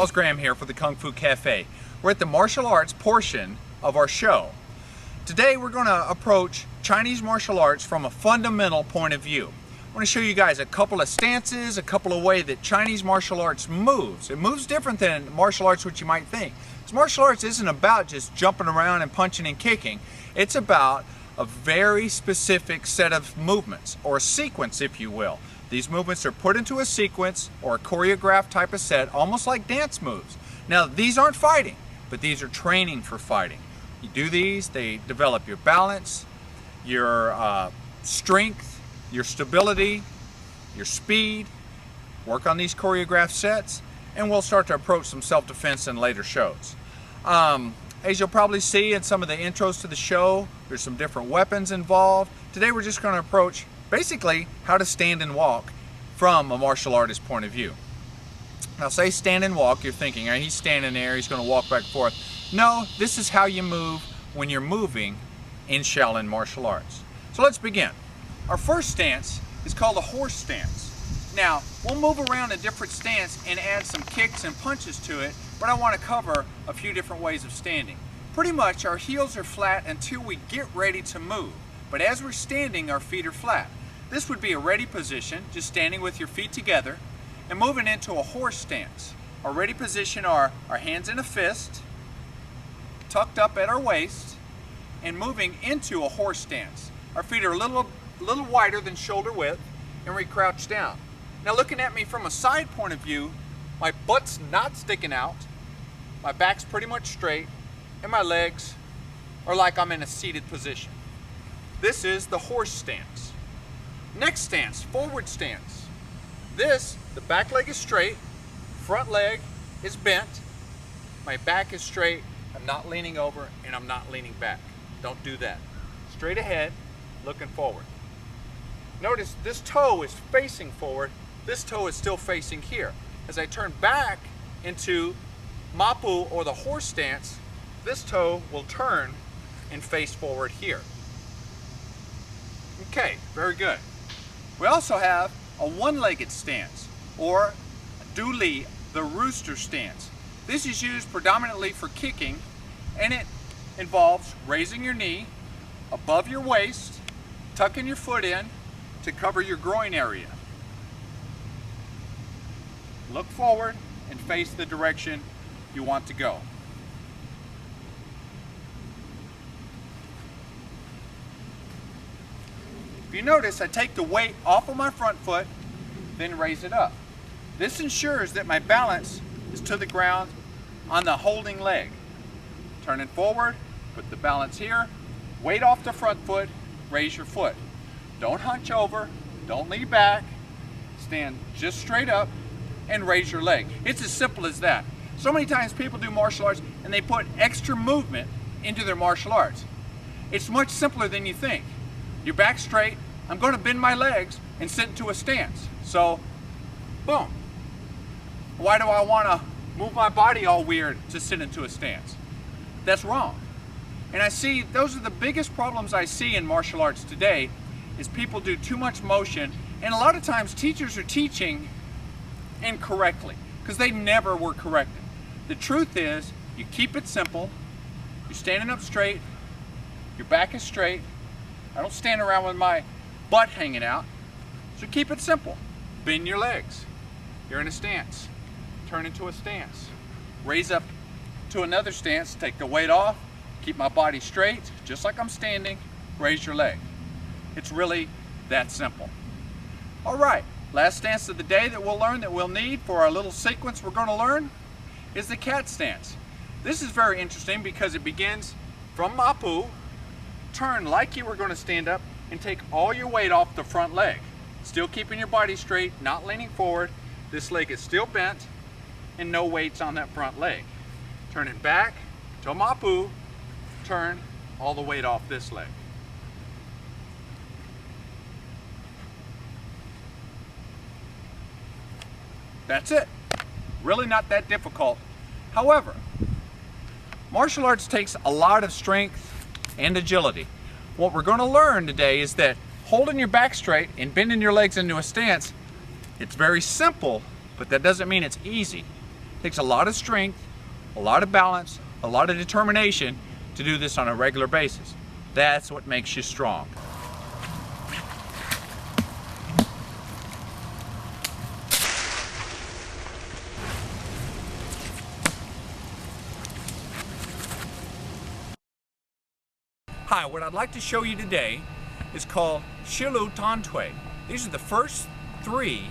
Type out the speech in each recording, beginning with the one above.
Charles Graham here for the Kung Fu Cafe. We're at the martial arts portion of our show. Today we're going to approach Chinese martial arts from a fundamental point of view. I want to show you guys a couple of stances, a couple of ways that Chinese martial arts moves. It moves different than martial arts which you might think. Because martial arts isn't about just jumping around and punching and kicking. It's about a very specific set of movements, or a sequence if you will. These movements are put into a sequence or a choreographed type of set, almost like dance moves. Now these aren't fighting, but these are training for fighting. You do these, they develop your balance, your strength, your stability, your speed. Work on these choreographed sets, and we'll start to approach some self-defense in later shows. As you'll probably see in some of the intros to the show, there's some different weapons involved. Today we're just going to approach basically how to stand and walk from a martial artist point of view. Now say stand and walk, you're thinking, all right, he's standing there, he's going to walk back and forth. No, this is how you move when you're moving in Shaolin martial arts. So let's begin. Our first stance is called a horse stance. Now, we'll move around a different stance and add some kicks and punches to it, but I want to cover a few different ways of standing. Pretty much our heels are flat until we get ready to move, but as we're standing, our feet are flat. This would be a ready position, just standing with your feet together and moving into a horse stance. Our ready position are our hands in a fist, tucked up at our waist, and moving into a horse stance. Our feet are a little wider than shoulder width, and we crouch down. Now looking at me from a side point of view, my butt's not sticking out, my back's pretty much straight, and my legs are like I'm in a seated position. This is the horse stance. Next stance, forward stance. This, the back leg is straight, front leg is bent, my back is straight, I'm not leaning over and I'm not leaning back. Don't do that. Straight ahead, looking forward. Notice this toe is facing forward, this toe is still facing here. As I turn back into Mapu or the horse stance, this toe will turn and face forward here. Okay, very good. We also have a one-legged stance, or Du Li, the rooster stance. This is used predominantly for kicking, and it involves raising your knee above your waist, tucking your foot in to cover your groin area. Look forward and face the direction you want to go. If you notice, I take the weight off of my front foot, then raise it up. This ensures that my balance is to the ground on the holding leg. Turn it forward, put the balance here, weight off the front foot, raise your foot. Don't hunch over, don't lean back, stand just straight up and raise your leg. It's as simple as that. So many times people do martial arts and they put extra movement into their martial arts. It's much simpler than you think. Your back straight, I'm going to bend my legs and sit into a stance. So, boom. Why do I want to move my body all weird to sit into a stance? That's wrong. And I see, those are the biggest problems I see in martial arts today, is people do too much motion, and a lot of times teachers are teaching incorrectly because they never were corrected. The truth is, you keep it simple, you're standing up straight, your back is straight. I don't stand around with my butt hanging out, so keep it simple. Bend your legs. You're in a stance. Turn into a stance. Raise up to another stance, take the weight off, keep my body straight, just like I'm standing, raise your leg. It's really that simple. All right, last stance of the day that we'll learn, that we'll need for our little sequence we're going to learn, is the cat stance. This is very interesting because it begins from Mapu, turn like you were going to stand up, and take all your weight off the front leg. Still keeping your body straight, not leaning forward. This leg is still bent, and no weights on that front leg. Turn it back to Mapu, turn all the weight off this leg. That's it. Really not that difficult. However, martial arts takes a lot of strength and agility. What we're going to learn today is that holding your back straight and bending your legs into a stance, it's very simple, but that doesn't mean it's easy. It takes a lot of strength, a lot of balance, a lot of determination to do this on a regular basis. That's what makes you strong. Hi, what I'd like to show you today is called Shi Lu Tan Twe. These are the first 3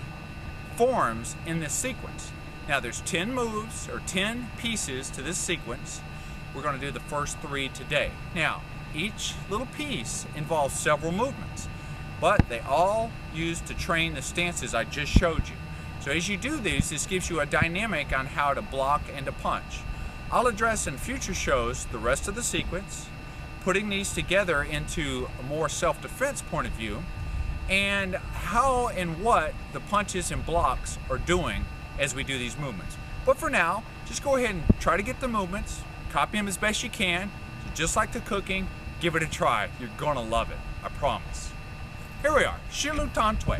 forms in this sequence. Now there's 10 moves or 10 pieces to this sequence. We're going to do the first 3 today. Now each little piece involves several movements, but they all use to train the stances I just showed you. So as you do these, this gives you a dynamic on how to block and to punch. I'll address in future shows the rest of the sequence, putting these together into a more self-defense point of view, and how and what the punches and blocks are doing as we do these movements. But for now, just go ahead and try to get the movements, copy them as best you can. So just like the cooking, give it a try. You're gonna love it, I promise. Here we are, Shi Lu Tan Twe.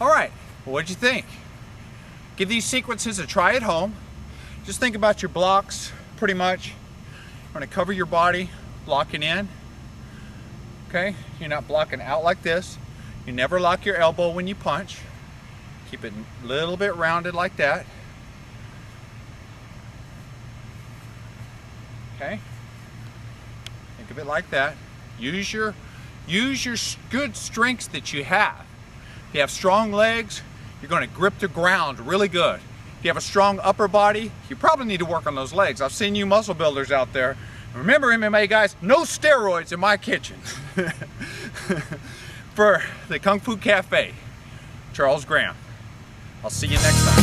All right, well, what'd you think? Give these sequences a try at home. Just think about your blocks, pretty much. You're gonna cover your body, blocking in. Okay, you're not blocking out like this. You never lock your elbow when you punch. Keep it a little bit rounded like that. Okay, think of it like that. Use your good strengths that you have. If you have strong legs, you're going to grip the ground really good. If you have a strong upper body, you probably need to work on those legs. I've seen you muscle builders out there. Remember, MMA guys, no steroids in my kitchen. For the Kung Fu Cafe, Charles Graham. I'll see you next time.